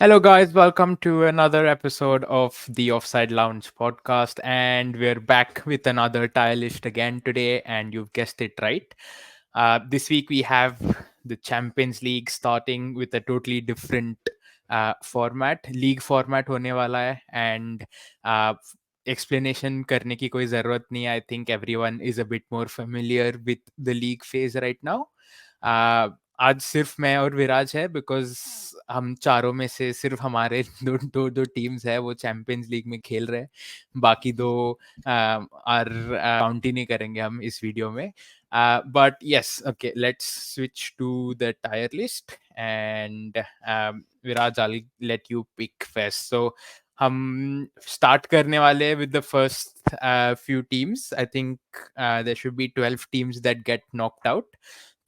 Hello, guys. Welcome to another episode of the Offside Lounge podcast. And we're back with another tire list again today. And you've guessed it right. This week, we have the Champions League starting with a totally different format. League format होने वाला है. And explanation करने की कोई ज़रूरत नहीं है. I think everyone is a bit more familiar with the league phase right now. आज सिर्फ मैं और विराज है बिकॉज हम चारों में से सिर्फ हमारे दो टीम्स है वो चैंपियंस लीग में खेल रहे हैं बाकी दो आर काउंट ही नहीं करेंगे हम इस वीडियो में but yes okay let's switch to the tier list and Viraj I let you pick first so हम स्टार्ट करने वाले हैं with the first few teams I think there should be 12 teams that get knocked out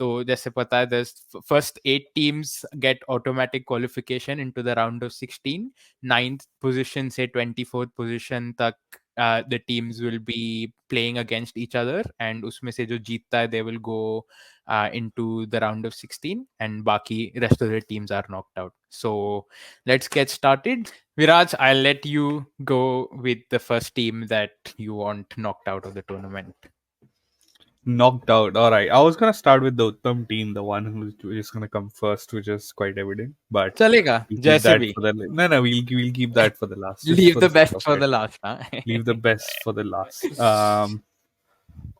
तो जैसे पता है first 8 teams get automatic qualification into the round of 16 9th position से 24th position तक the teams will be playing against each other and उसमें से जो जीतता है they will go into the round of 16 and बाकी rest of the teams are knocked out. So let's get started. Viraj, I'll let you go with the first team that you want knocked out of the tournament. Knocked out. All right. I was gonna start with the Uttam team, the one who's gonna come first, which is quite evident. But चलेगा we'll keep जैसे that भी for the no. We'll keep that for the last. Just leave for the the sake best of for it. the last huh? Leave the best for the last.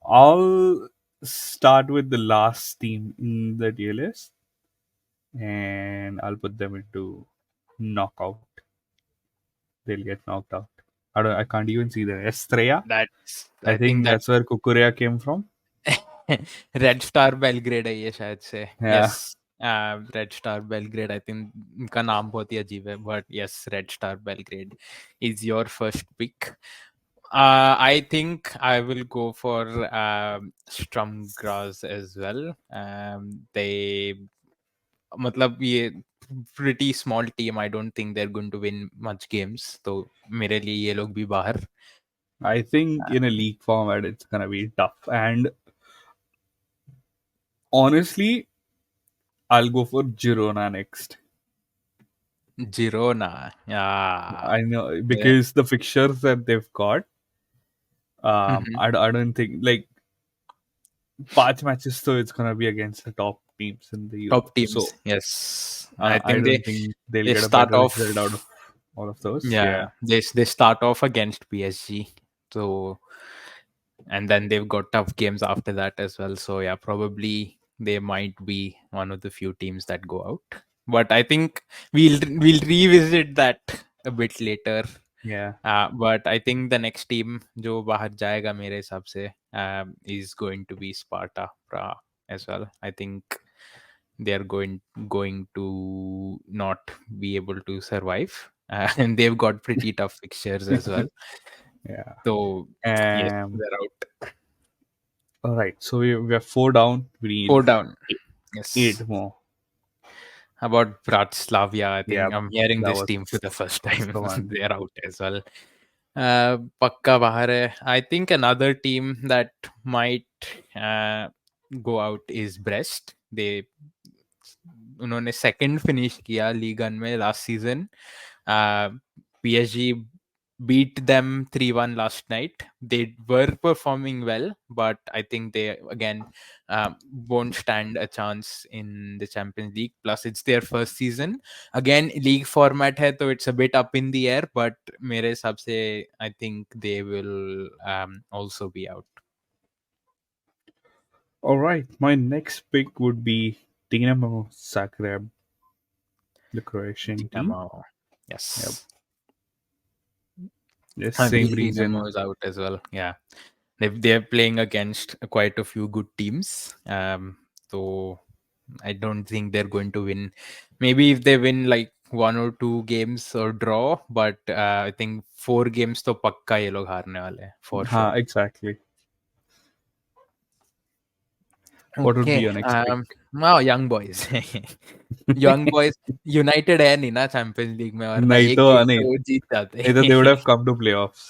I'll start with the last team in the tier list, and I'll put them into knockout. They'll get knocked out. I can't even see the Estrella. that's I I think think that's where Kukurea came from. Red Star Belgrade है ये शायद से Yeah. Yes Red Star Belgrade I think इनका नाम बहुत ही अजीब है but yes Red Star Belgrade is your first pick I think I will go for Strumgras as well. They मतलब ये pretty small team. I don't think they're going to win much games. तो मेरे लिए ये लोग भी बाहर. I think in a league format, it's gonna be tough. And honestly, I'll go for Girona next. Girona. Yeah. I know because the fixtures that they've got, Mhm. I don't think like 5 matches, so it's gonna be against the top teams in the Europe. Top teams. So Yes. I I think don't think they'll they get a start better off result out of all of those. yeah, they start off against PSG. So and then they've got tough games after that as well. So yeah, probably they might be one of the few teams that go out. But I think we'll revisit that a bit later. Yeah. But I think the next team जो बाहर जाएगा मेरे हिसाब से is going to be Sparta Praha as well. I think they are going to not be able to survive, and they've got pretty tough fixtures as well. Yeah. So yes, Um. they're out. All right. So we have 4 down. We need 4 down. eight Yes. more. How about Bratislava? I think Yeah. I'm hearing That this was team for the first that's time. the one. They're out as well. पक्का बाहर है. I think another team that might go out is Brest. उन्होंने second finish किया league one में last season. PSG beat them 3-1 last night. They were performing well, but I think they again won't stand a chance in the Champions League. Plus, it's their first season. Again, league format hai, so it's a bit up in the air. But मेरे हिसाब से I think they will also be out. All right. My next pick would be Dinamo Zagreb, the Croatian team. Dinamo, yes. Yes, I same believe reason. Dinamo is out as well. Yeah, they're playing against quite a few good teams. So I don't think they're going to win. Maybe if they win like 1 or 2 games or draw, but I think 4 games तो पक्का ये लोग हारने वाले हैं for sure. Exactly. What would be Okay. your next pick? Wow, young boys. young boys United है नहीं ना चैंपियंस लीग में वरना नहीं एक तो गेम नहीं तो वो जीत जाते नहीं तो they would have come to playoffs.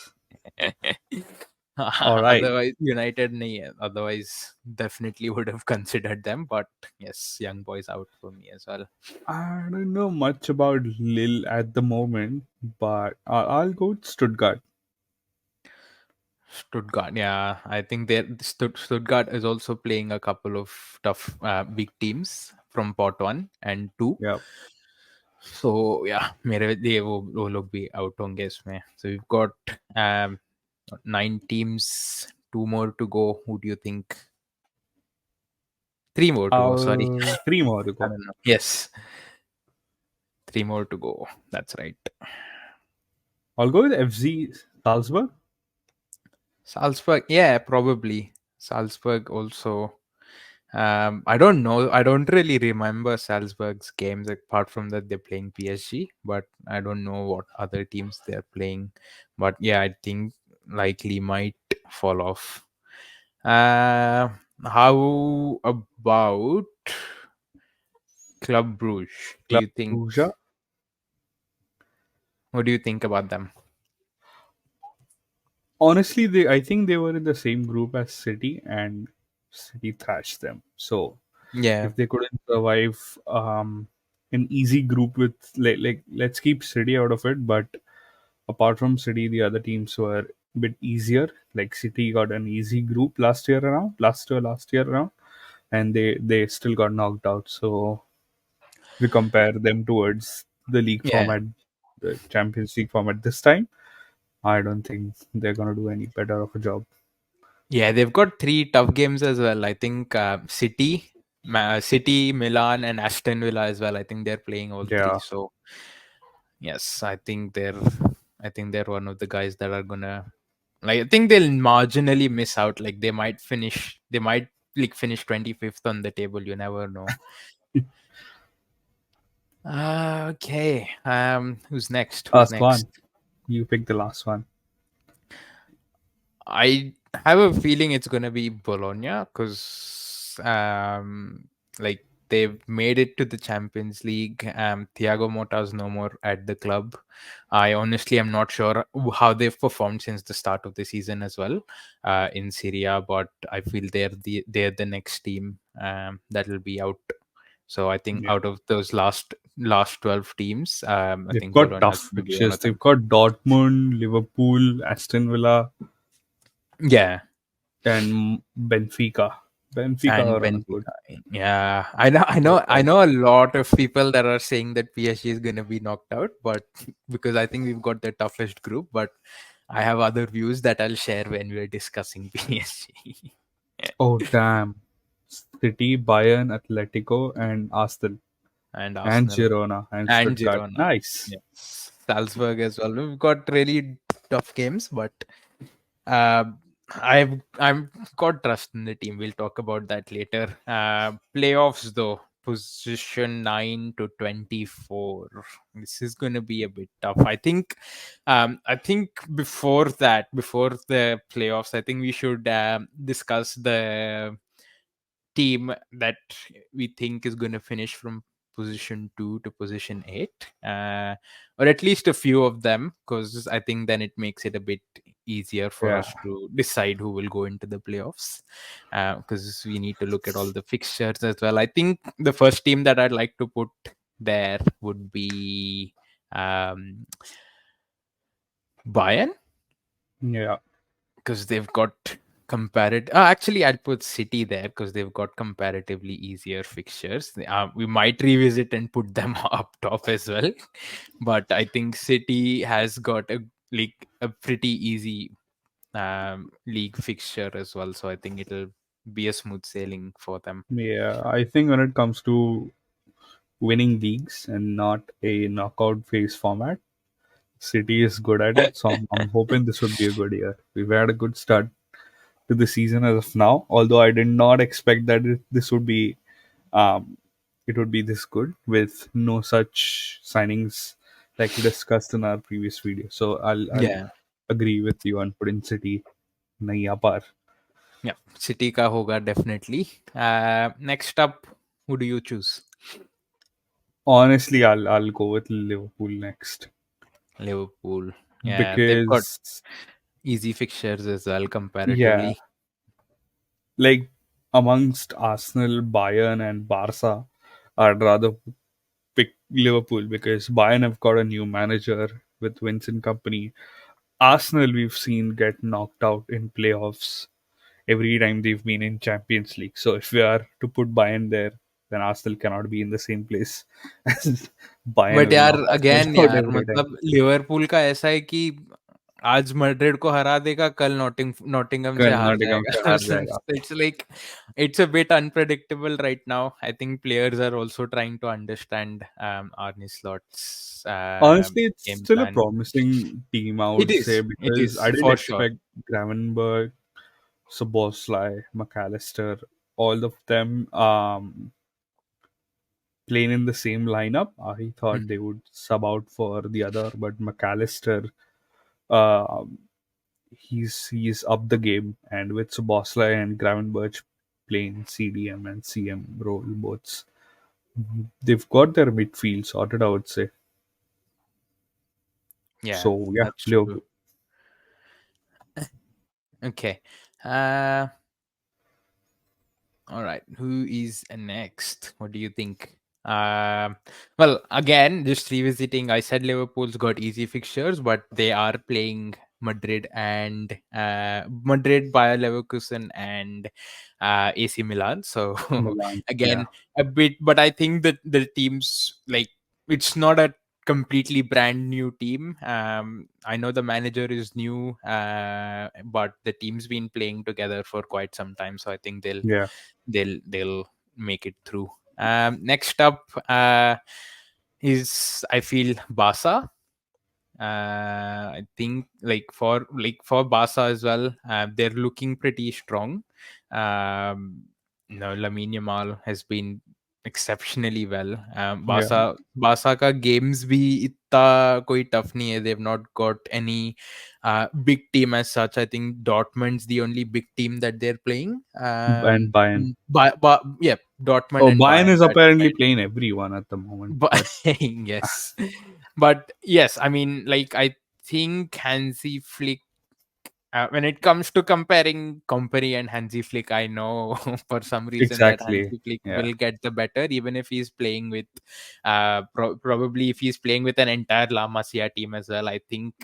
All right. Otherwise, United, nahi, otherwise, definitely would have considered them. But yes, young boys out for me as well. I don't know much about Lille at the moment, but I'll go with Stuttgart. Stuttgart, yeah, I think Stuttgart is also playing a couple of tough big teams from pot one and two. Yeah. So yeah, मेरे लिए वो लोग भी out होंगे इसमें. So we've got um, 9 teams, 2 more to go. Who do you think? 3 more to go. Sorry, Three more to I go. don't know. Yes, 3 more to go. That's right. I'll go with FC Salzburg. Salzburg, yeah, probably. Salzburg also. I don't know. I don't really remember Salzburg's games apart from that they're playing PSG, but I don't know what other teams they're playing. But yeah, I think likely might fall off. How about Club Brugge? Do Club you think? Brugge. What do you think about them? Honestly, I think they were in the same group as City, and City thrashed them. So Yeah, if they couldn't survive an easy group with like let's keep City out of it, but apart from City, the other teams were a bit easier. Like City got an easy group last year around, and they still got knocked out. So if we compare them towards the league yeah. format, the Champions League format this time, I don't think they're gonna do any better of a job. Yeah, they've got 3 tough games as well. I think City, Milan, and Aston Villa as well. I think they're playing all three. Yeah, So yes, I think they're one of the guys that are gonna like. I think they'll marginally miss out. Like they might finish. They might like finish 25th on the table. You never know. Okay. Who's next? Who's last next? one. You pick the last one. I have a feeling it's gonna be Bologna because like they've made it to the Champions League. Thiago Motta's no more at the club. I honestly am not sure how they've performed since the start of the season as well in Syria, but I feel they're the next team that will be out. So I think Yeah, out of those last 12 teams, I they've think got Bologna is tough going to be one fixtures. of them. They've got Dortmund, Liverpool, Aston Villa, Yeah, and Benfica. Benfica and are on a good Benfica. Yeah, I know a lot of people that are saying that PSG is going to be knocked out, but because I think we've got the toughest group, but I have other views that I'll share when we're discussing PSG. Oh damn! City, Bayern, Atletico, and Arsenal, And and Arsenal Girona, and and Stuttgart. Girona. Nice. Yes, Salzburg as well. We've got really tough games, but Uh, I've got trust in the team. We'll talk about that later. Playoffs though, position 9 to 24. This is going to be a bit tough. I think before the playoffs, I think we should discuss the team that we think is going to finish from position 2 to position 8, or at least a few of them, because I think then it makes it a bit easier for Yeah, us to decide who will go into the playoffs, because we need to look at all the fixtures as well. I think the first team that I'd like to put there would be um, Bayern, yeah, because they've got actually I'd put City there because they've got comparatively easier fixtures. We might revisit and put them up top as well, but I think City has got a pretty easy league fixture as well, so I think it'll be a smooth sailing for them. yeah. I think when it comes to winning leagues and not a knockout phase format, City is good at it. So I'm hoping this would be a good year. We've had a good start to the season as of now. Although I did not expect that this would be um, it would be this good with no such signings like we discussed in our previous video. So I'll Yeah, agree with you on putting City nahi par. yeah, City ka hoga definitely. Next up, who do you choose? Honestly, I'll go with Liverpool next Liverpool. Yeah, they've got because easy fixtures as well Yeah, comparatively. like amongst Arsenal, Bayern, and Barca, I'd rather pick Liverpool because Bayern have got a new manager with Vincent Company. Arsenal, we've seen get knocked out in playoffs every time they've been in Champions League. So if we are to put Bayern there, then Arsenal cannot be in the same place as Bayern but will यार knock again Arsenal out यार every time. मतलब Liverpool का ऐसा है कि आज Madrid को हरा देगा, कल नॉटिंगहम से हार Nottingham से जाएगा. हार जाएगा. It's like it's a bit unpredictable right now. I think players are also trying to understand Arne Slot's Honestly, it's game still a plan. promising team, I would say, It because is I didn't for sure. expect Gravenberg, Soboslai, McAllister, all of them playing in the same lineup. I thought Mhm. they would sub out for the other, but McAllister, uh, he's up the game, and with Soboslai and Gravenberch playing CDM and CM role both, they've got their midfield sorted, I would say. Yeah, So yeah, that's true. Liverpool. Okay. All right. Who is next? What do you think? Well, again, just revisiting, I said Liverpool's got easy fixtures, but they are playing Madrid, Bayer Leverkusen, and AC Milan. So Milan. Yeah. again, a bit, but I think that the teams like it's not a completely brand new team. I know the manager is new, but the team's been playing together for quite some time, so I think Yeah. they'll make it through. Next up is I feel Barca. I think like for Barca as well, they're looking pretty strong. Lamine Yamal has been exceptionally well. Yeah. Barca का games भी इतना कोई tough नहीं है. They've not got any big team as such. I think Dortmund's the only big team that they're playing. And Bayern. Yeah, Dortmund Oh, and Bayern Bayern. is apparently playing everyone at the moment, But but yes, but yes, I mean, like I think Hansi Flick. When it comes to comparing Company and Hansi Flick, I know for some reason that exactly. Hansi Flick Yeah. will get the better, even if he's playing with, probably if he's playing with an entire La Masia team as well. I think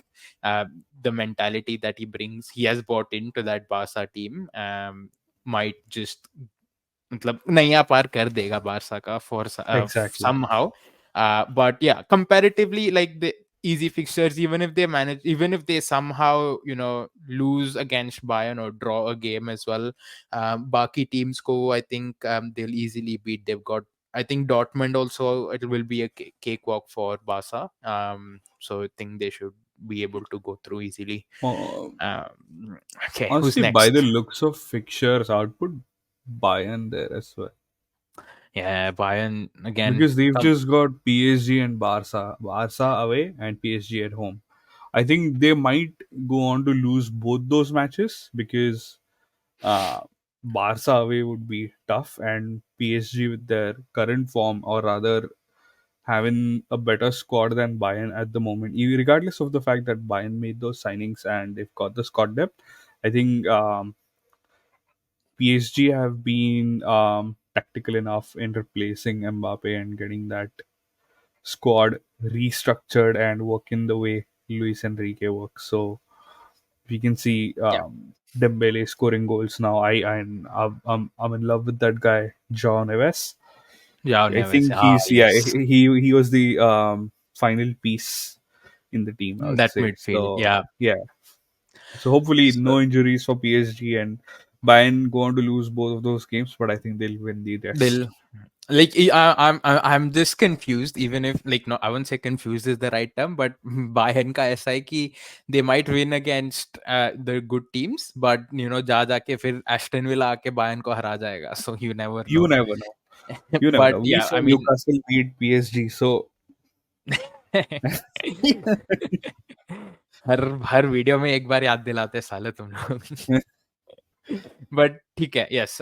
the mentality that he brings, he has bought into that Barca team, might just मतलब नैया पार कर देगा Barça का for Exactly. somehow. But yeah, comparatively, like the easy fixtures, even if they somehow lose against Bayern or draw a game as well, Baki teams ko I think they'll easily beat. They've got, I think Dortmund also, it will be a cakewalk for Barca. So I think they should be able to go through easily. Uh, Okay, who's Honestly, by the next? looks of fixtures, I would put Bayern there as well Yeah, Bayern again. because they've just got PSG and Barca away and PSG at home. I think they might go on to lose both those matches because uh, Barca away would be tough, and PSG with their current form, or rather having a better squad than Bayern at the moment, regardless of the fact that Bayern made those signings and they've got the squad depth. I think PSG have been tactical enough in replacing Mbappe and getting that squad restructured and working the way Luis Enrique works. So we can see Yeah, Dembele scoring goals now. I'm in love with that guy, John Neves. João I Neves. think Ah, yes. he was the final piece in the team, I would That say. midfield. So Yeah. yeah, so hopefully So no injuries for PSG, and Bayern go on to lose both of those games, but I think they'll win the rest. they'll like I'm just confused. Even if like no, I won't say confused is the right term, but Bayern का ऐसा है कि they might win against the good teams, but जा जाके फिर Aston Villa आके Bayern को हरा जाएगा. So you never You know. never know. You never But know. We yeah, saw I mean. Newcastle beat PSG, so her her video में एक बार याद दिलाते साले तुम लोग. But ठीक है, yes,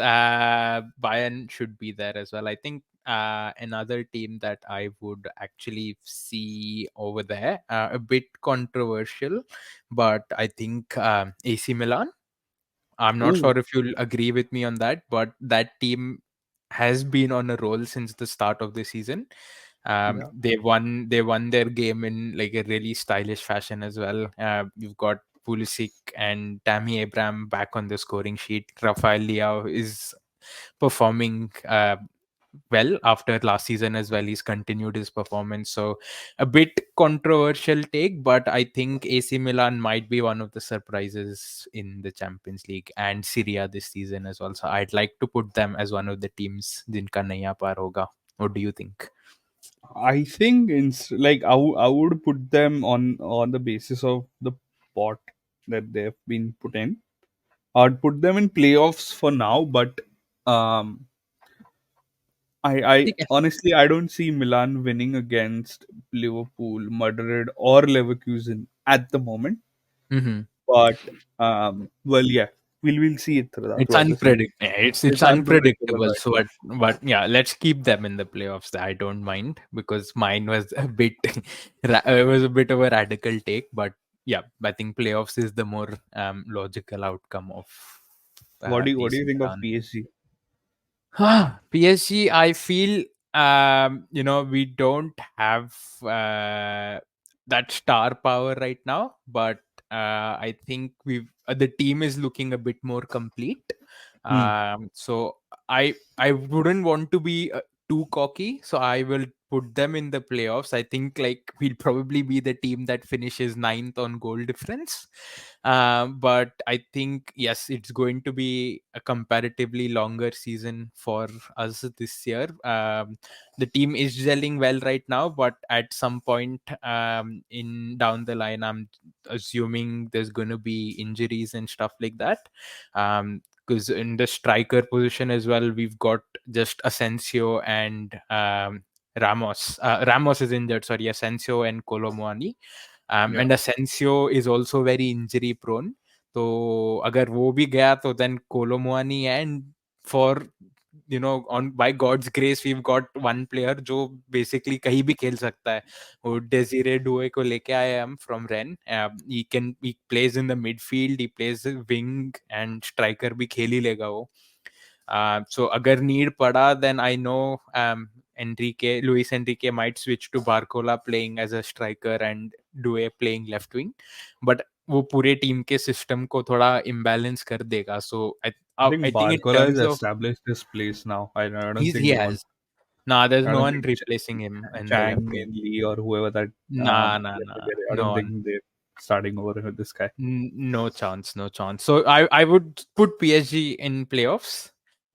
Bayern should be there as well. I think another team that I would actually see over there, a bit controversial, but I think AC Milan. I'm not Oh, sure if you'll agree with me on that, but that team has been on a roll since the start of the season. yeah. They won their game in like a really stylish fashion as well. You've got Pulisic and Tammy Abraham back on the scoring sheet. Rafael Leao is performing well after last season as well. He's continued his performance. So a bit controversial take, but I think AC Milan might be one of the surprises in the Champions League and Syria this season as well. So I'd like to put them as one of the teams jinka naya par hoga. What do you think? I think like I would put them on the basis of the pot that they've been put in. I'd put them in playoffs for now, but um, I Okay. honestly I don't see Milan winning against Liverpool, Madrid, or Leverkusen at the moment. Mhm. But well, yeah, we'll see it It's throughout the season. unpredictable. It's It's unpredictable unpredictable. right So, now. but yeah, let's keep them in the playoffs. I don't mind because mine was a bit, it was a bit of a radical take. But yeah, I think playoffs is the more logical outcome of What do AC you think of Milan. PSG? PSG, I feel we don't have that star power right now, but I think the team is looking a bit more complete. Hmm. So I wouldn't want to be too cocky, so I will put them in the playoffs. I think like we'll probably be the team that finishes ninth on goal difference. But I think yes, it's going to be a comparatively longer season for us this year. The team is gelling well right now, but at some point in down the line, I'm assuming there's going to be injuries and stuff like that. Because in the striker position as well, we've got just Asensio and Ramos. Ramos is injured, sorry, Asensio and Colomwani. Yeah. And Asensio is also very injury prone. तो अगर वो भी गया तो then Colomwani and for on by God's grace we've got one player जो basically कहीं भी खेल सकता है. वो Desiree Doué को लेके आए हम from Rennes. He plays in the midfield, he plays wing and striker भी खेल ही लेगा वो. So अगर need पड़ा then I know Luis Enrique might switch to Barcola playing as a striker and Doué playing left wing, but वो पूरे team के system को थोड़ा इम्बैलेंस कर देगा. So I I think think in Barcola has terms of established his place now. I don't he think no one. has. Nah, there's I no don't one think replacing him in the left Chang wing. and Lee or whoever that Nah, nah, nah. I No don't one. think they're starting over with this guy. No chance, no chance. So I would put PSG in playoffs.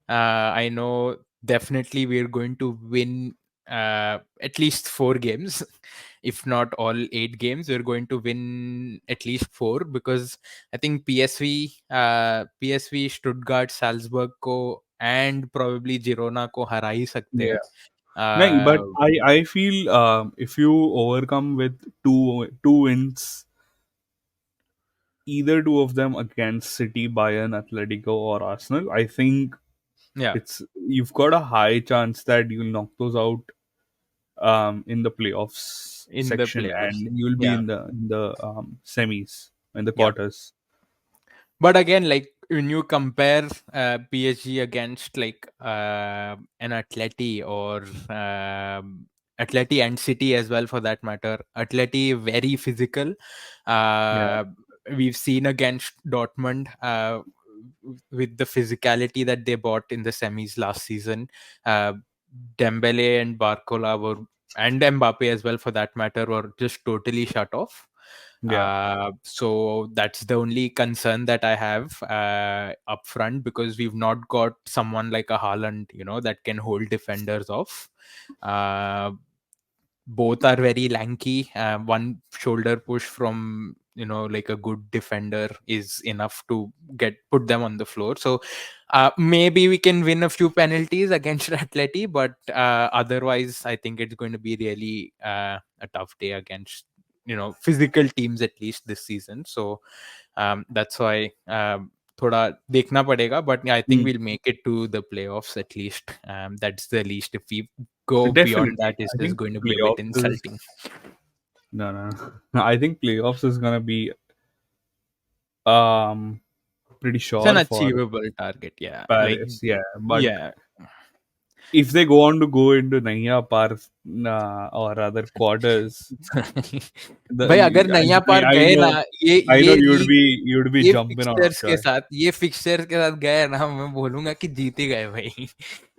I know definitely we're going to win at least 4 games, if not all 8 games. We're going to win at least four because I think PSV, Stuttgart, Salzburg को and probably Girona को हरा ही सकते हैं. Yeah. No, but Uh, I feel if you overcome with two wins, either two of them against City, Bayern, Atletico, or Arsenal, I think yeah, it's you've got a high chance that you'll knock those out in the playoffs in the section, playoffs. and you'll be Yeah, in the semis in the yeah. quarters. But again, like when you compare PSG against like an Atleti or Atleti and City as well for that matter, Atleti very physical. Yeah, Uh, we've seen against Dortmund with the physicality that they bought in the semis last season. Uh, Dembele and Barcola were and Mbappe as well for that matter were just totally shut off. yeah, So that's the only concern that I have up front because we've not got someone like a Haaland, that can hold defenders off. Uh, Both are very lanky. One shoulder push from like a good defender is enough to get put them on the floor. So maybe we can win a few penalties against Atleti, but otherwise I think it's going to be really a tough day against physical teams at least this season. So that's why थोड़ा देखना पड़ेगा, but I think Mm. we'll make it to the playoffs at least. That's the least. If we go beyond Definitely. that, it's I just think going to be a bit playoffs is insulting. no, no, no. I think playoffs is gonna be um pretty It's an sure for achievable target, yeah. Like, Paris. Yeah, but yeah. if they go on to go into Naya Par or rather quarters, the भाई अगर नैया पार I गए ना, know ये I know ये league you'd be ये jumping out of fixtures के joy. साथ ये फिक्सचर्स के साथ गए ना, मैं बोलूंगा कि जीत ही गए भाई.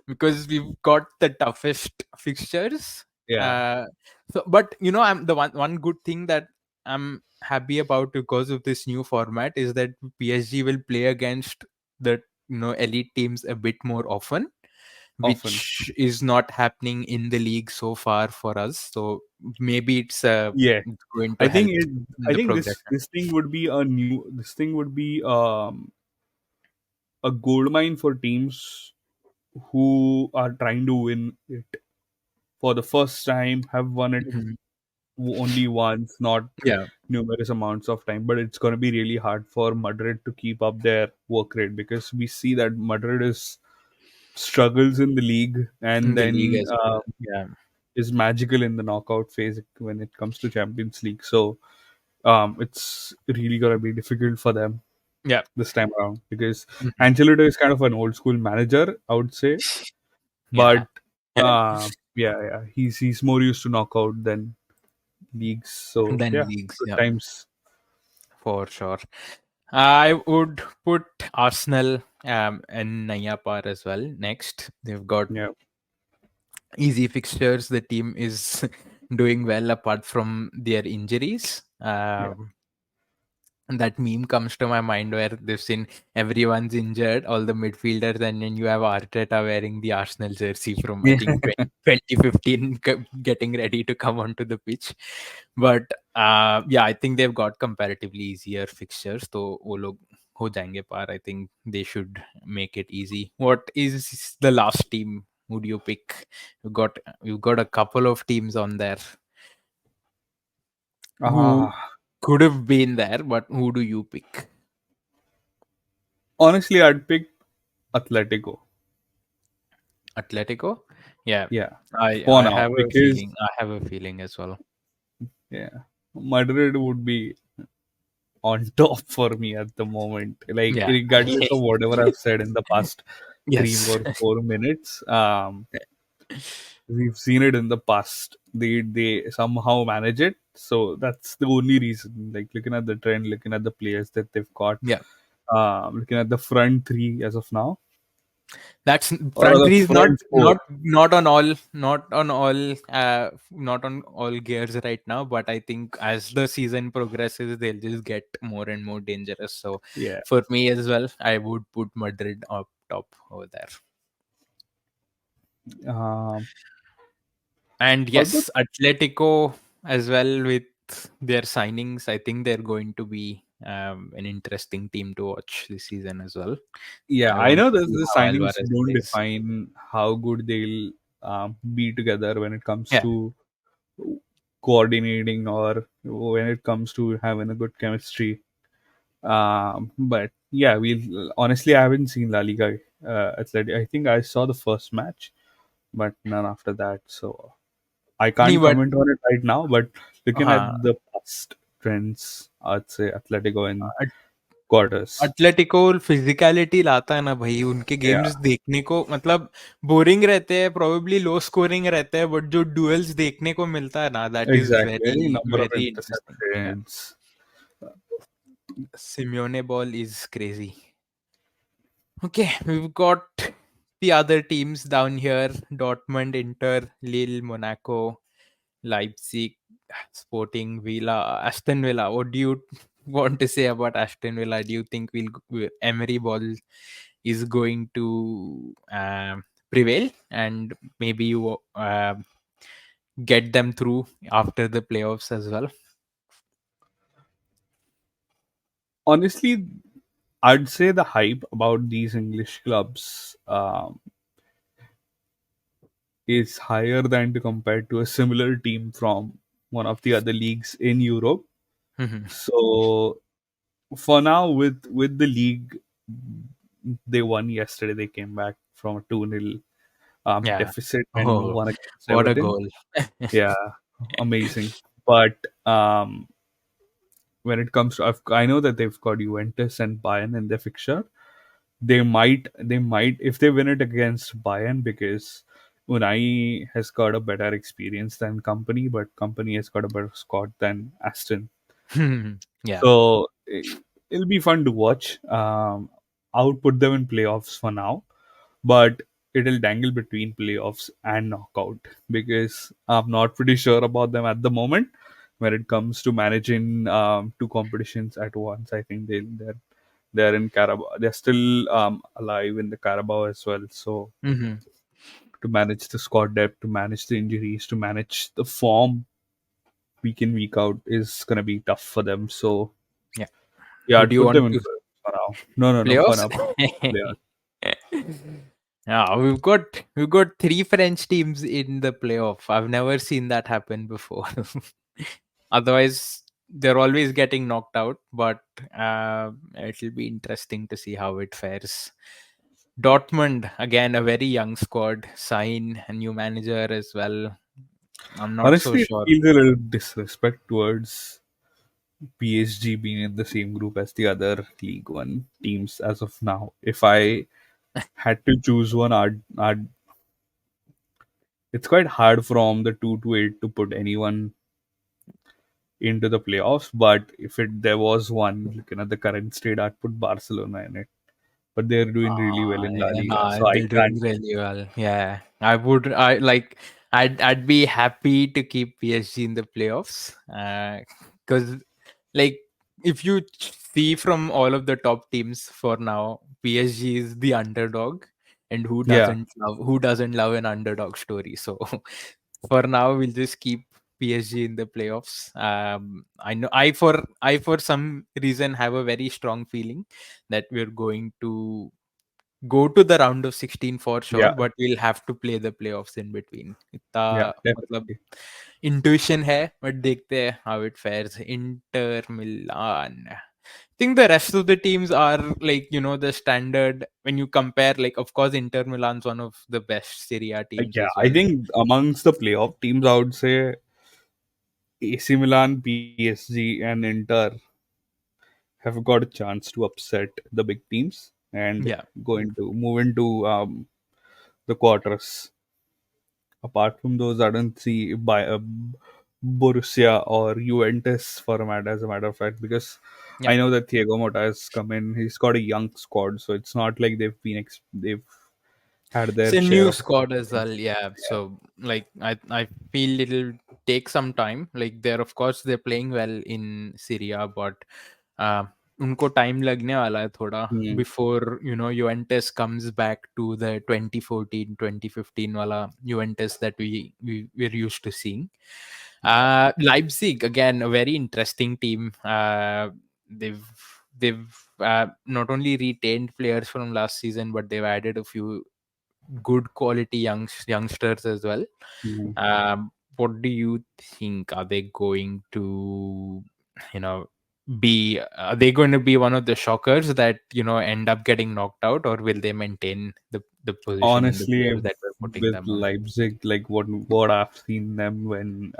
Because we've got the toughest fixtures. Yeah, So but I'm the one good thing that I'm happy about because of this new format is that PSG will play against the elite teams a bit more often, often. which is not happening in the league so far for us. So maybe Yeah, it's going to I help think it. in I the think progression. this thing would be a new. This thing would be a gold mine for teams who are trying to win it for the first time, have won it Mhm. only once, not Yeah, numerous amounts of time. But it's going to be really hard for Madrid to keep up their work rate because we see that Madrid is struggles in the league in and the league then as well. Yeah, is magical in the knockout phase when it comes to Champions League. So it's really going to be difficult for them yeah, this time around because mhm. Ancelotti is kind of an old school manager, I would say. Yeah. But yeah, he's more used to knockout than leagues. So Then yeah, leagues. good Yeah, times. for sure. I would put Arsenal and Nayapar as well next. They've got Yeah, easy fixtures. The team is doing well apart from their injuries. yeah, And that meme comes to my mind where they've seen everyone's injured, all the midfielders, and then you have Arteta wearing the Arsenal jersey from I yeah. think 2015, getting ready to come onto the pitch. But yeah, I think they've got comparatively easier fixtures, so वो लोग हो जाएंगे पार. I think they should make it easy. What is the last team? Would you pick? You've got a couple of teams on there who Ah, could have been there, but who do you pick? honestly, I'd pick Atletico. Atletico? Yeah, Yeah, I for I now have a because feeling. I have a feeling as well. yeah, Madrid would be on top for me at the moment. Like Yeah. regardless of whatever I've said in the past three Yes. or 4 minutes, we've seen it in the past. They somehow manage it. So that's the only reason. Like looking at the trend, looking at the players that they've got, Yeah. looking at the front three as of now, That's or front rather three is not front four. not not on all not on all gears right now, but I think as the season progresses they'll just get more and more dangerous. So Yeah. for me as well, I would put Madrid up top over there. Um, And although yes, Atletico as well with their signings. I think they're going to be an interesting team to watch this season as well. yeah, I I want know to that see the how signings Alvarez don't plays. define how good they'll be together when it comes Yeah, to coordinating or when it comes to having a good chemistry. But yeah, we honestly I haven't seen La Liga Athletic. I think I saw the first match, but none after that. So I नहीं can't but comment on it right now. But looking at हाँ, the past trends, I'd say Atletico in quarters. Atletico physicality लाता है ना भाई. उनके Yeah, games देखने को मतलब बोरिंग रहते हैं, प्रोबेबली लो स्कोरिंग रहते हैं, बट जो डुएल्स देखने को मिलता है ना, that is exactly. Very Any number of very interesting. interceptions. Simeone ball is crazy. Okay, we've got the other teams down here: Dortmund, Inter, Lille, Monaco, Leipzig, Sporting Villa, Aston Villa. What do you want to say about Aston Villa? Do you think Emery Ball is going to prevail and maybe you get them through after the playoffs as well? Honestly, I'd say the hype about these English clubs is higher than to compare to a similar team from one of the other leagues in Europe. Mhm. So for now, with the league they won yesterday. They came back from a 2-0 Yeah. deficit and Oh, won against what a Everton. goal. Yeah, amazing. But when it comes to, I know that they've got Juventus and Bayern in their fixture. They might if they win it against Bayern, because Unai has got a better experience than Company, but Company has got a better squad than Aston. Yeah. So it'll be fun to watch. I would put them in playoffs for now, but it'll dangle between playoffs and knockout, because I'm not pretty sure about them at the moment. When it comes to managing two competitions at once, I think they're in Carabao. They're still alive in the Carabao as well. So Hmm. to manage the squad depth, to manage the injuries, to manage the form week in week out is gonna be tough for them. So Yeah. yeah, Who I'd do you put them want in to for now. No, no, no, for playoffs? now. Playoffs. Yeah, we've got three French teams in the playoff. I've never seen that happen before. Otherwise, they're always getting knocked out. But it'll be interesting to see how it fares. Dortmund again, a very young squad. Sign a new manager as well. I'm not so Honestly, it sure. feels a little disrespect towards PSG being in the same group as the other League One teams as of now. If I had to choose one, I'd it's quite hard from the 2 to 8 to put anyone into the playoffs. But if it there was one, looking at the current state, I'd put Barcelona in it. But they're doing really well in La Liga, Yeah, so I they're doing can't. really well. Yeah, I would. I like. I'd be happy to keep PSG in the playoffs. Because like if you see from all of the top teams for now, PSG is the underdog, and Yeah, who doesn't love an underdog story? So for now, we'll just keep PSG in the playoffs. I know I for some reason have a very strong feeling that we're going to go to the round of 16 for sure, yeah, but we'll have to play the playoffs in between. इतना yeah, मतलब definitely. Intuition है but देखते हैं how it fares. Inter Milan. I think the rest of the teams are like the standard when you compare. Like of course Inter Milan's one of the best Serie A teams Yeah, as I well. think amongst the playoff teams, I would say AC Milan, PSG, and Inter have got a chance to upset the big teams and Yeah. move into the quarters. Apart from those, I don't see by Borussia or Juventus format, as a matter of fact, because Yeah. I know that Thiago Motta has come in. He's got a young squad, so it's not like they've had It's their a share new of squad as well, experience. yeah. Yeah. So like I feel it'll take some time. Like they're playing well in Syria, but uh, उनको time लगने वाला है थोड़ा Hmm. before Juventus comes back to the 2014 2015 wala Juventus that we're used to seeing. Yeah. Leipzig again, a very interesting team. They've they've not only retained players from last season, but they've added a few good quality youngsters as well. Hmm. What do you think? Are they going to, you know, are they going to be one of the shockers that end up getting knocked out, or will they maintain the position and the Honestly, players that we're putting with them on? Leipzig, like what I've seen them when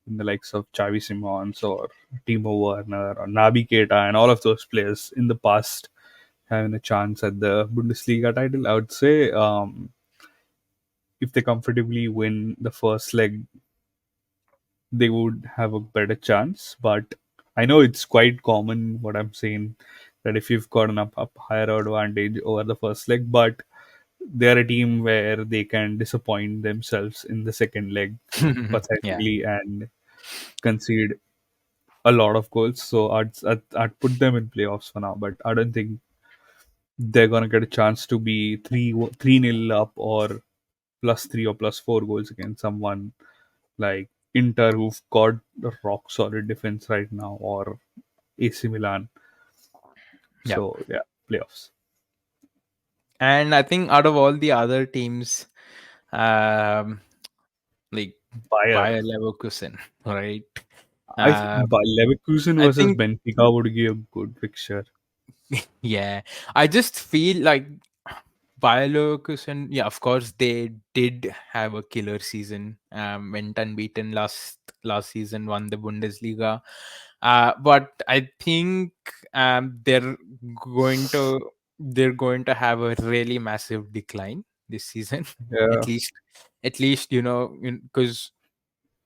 in the likes of Xavi Simons or Timo Werner or Naby Keita and all of those players in the past having a chance at the Bundesliga title, I would say if they comfortably win the first leg, they would have a better chance. But I know it's quite common what I'm saying, that if you've got an up higher advantage over the first leg, but they're a team where they can disappoint themselves in the second leg Yeah. pathetically and concede a lot of goals. So I'd put them in playoffs for now, but I don't think they're gonna get a chance to be 3-0 up or +3 or +4 goals against someone like Inter, who've got a rock solid defense right now, or AC Milan. Yeah. So yeah, playoffs. And I think out of all the other teams, um, like Bayern. Bayer Leverkusen, right? But Leverkusen I versus think Benfica would give a good picture. Yeah, I just feel like Bayer Leverkusen, yeah, of course they did have a killer season. Went unbeaten last season, won the Bundesliga. But I think going to they're going to have a really massive decline this season. Yeah, at least, at least because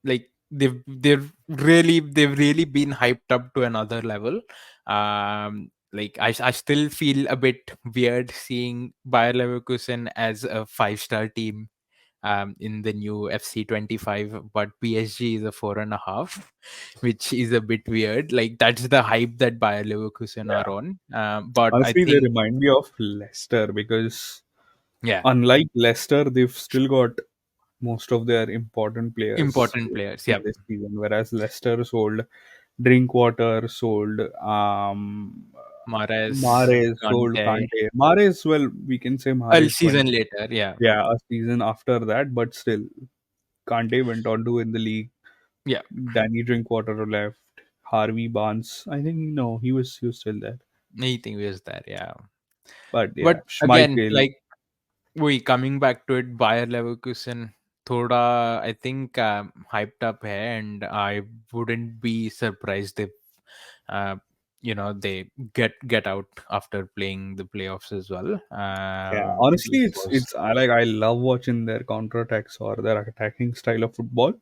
like they've really been hyped up to another level. Like I still feel a bit weird seeing Bayer Leverkusen as a five-star team in the new FC 25, but PSG is a 4.5, which is a bit weird. Like that's the hype that Bayer Leverkusen are yeah. on. But I Honestly, they think, remind me of Leicester because yeah, unlike Leicester, they've still got most of their important players important players. in Yeah, this season, whereas Leicester sold Drinkwater, sold Mares, Mahrez, sold Kante, Kante. Mahrez, well, we can say a Mahrez went, season later. Yeah, yeah, a season after that, but still, Kante went on to win the league. yeah. Danny Drinkwater left. Harvey Barnes, I think no, he was still there. Anything was there, yeah. But But yeah, again, Schmeichel, like we coming back to it, Bayer Leverkusen, thoda I think hyped up hai, and I wouldn't be surprised if uh, they get out after playing the playoffs as well. yeah, honestly, Because I love watching their counter attacks or their attacking style of football.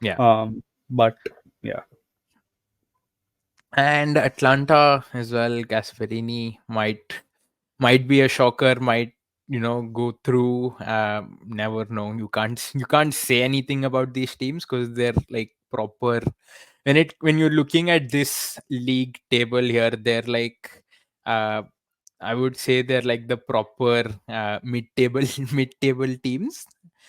yeah, But yeah, and Atlanta as well. Gasperini might be a shocker, might go through. Never know. You can't say anything about these teams because they're like proper. When you're looking at this league table here, they're like uh I would say they're like the proper mid-table mid-table teams.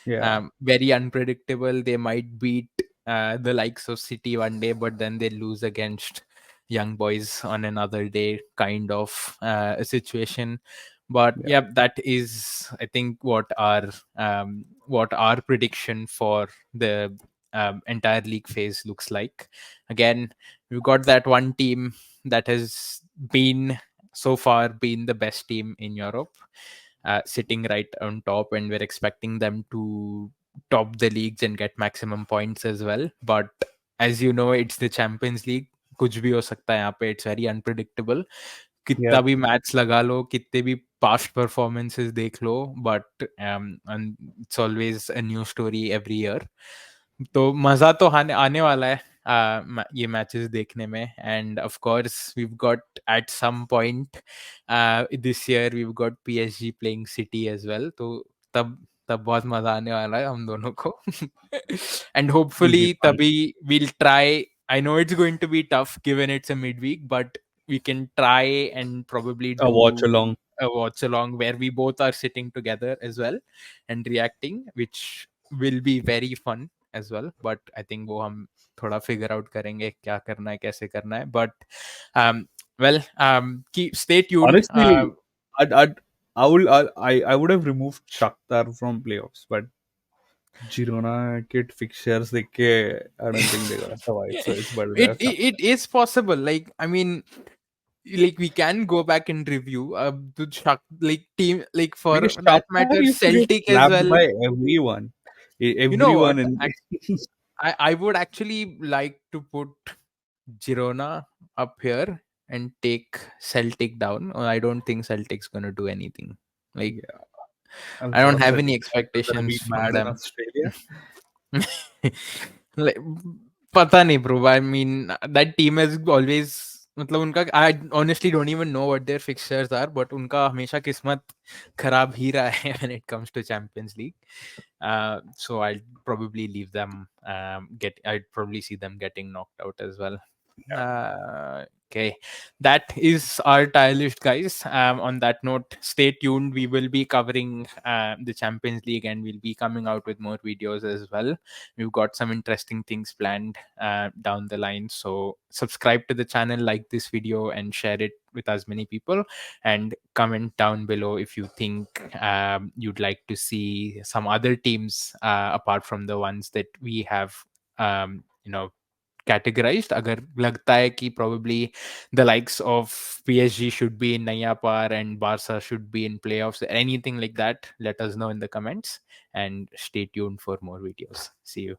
yeah, Very unpredictable. They might beat the likes of City one day, but then they lose against young boys on another day, kind of a situation. But yeah, yeah, that is, I think, what our prediction for the entire league phase looks like. Again, we've got that one team that has been so far been the best team in Europe, sitting right on top, and we're expecting them to top the leagues and get maximum points as well. But as you know, it's the Champions League. कुछ भी हो सकता है यहाँ पे. It's very unpredictable. yeah. कितना भी match लगा लो, कितने भी past performances देख लो, but and it's always a new story every year. तो मजा तो आने आने वाला है ये मैचेस देखने में. And of course we got at some point this year we got PSG playing City as well. तो तब तब बहुत मजा आने वाला है हम दोनों को. And Will hopefully be fun. तभी we'll try. I know it's going to be tough given it's a midweek, but we can try and probably A do watch along. a watch along where we both are sitting together as well and reacting, which will be very fun as well. But I think वो हम थोड़ा figure out करेंगे क्या करना है कैसे करना है. But um, well, stay tuned. Honestly, I would have removed Shakhtar from playoffs, but Girona kit fixtures I don't think they're gonna survive. So it's better to it, have it Shakhtar. it is possible. Like I mean, like we can go back and review like team, like for Because that Shakhtar matter used to get Celtic as slapped well. by everyone. You know what? Everyone in I would actually like to put Girona up here and take Celtic down. I don't think Celtic's gonna do anything. Like yeah, I don't what's have that? any They're gonna expectations be from mad in them. Australia. Like, पता नहीं bro. I mean that team has always मतलब उनका I honestly don't even know what their fixtures are, but उनका हमेशा किस्मत खराब ही रहा है when it comes to Champions League. So I'd probably leave them. I'd probably see them getting knocked out as well. Yeah, Okay, that is our tire list, guys. On that note, stay tuned. We will be covering the Champions League, and we'll be coming out with more videos as well. We've got some interesting things planned down the line. So subscribe to the channel, like this video, and share it with as many people. And comment down below if you think you'd like to see some other teams apart from the ones that we have, um, you know, categorized. अगर लगता है कि probably the likes of PSG should be in Naya Par and Barca should be in playoffs, anything like that, let us know in the comments and stay tuned for more videos. See you.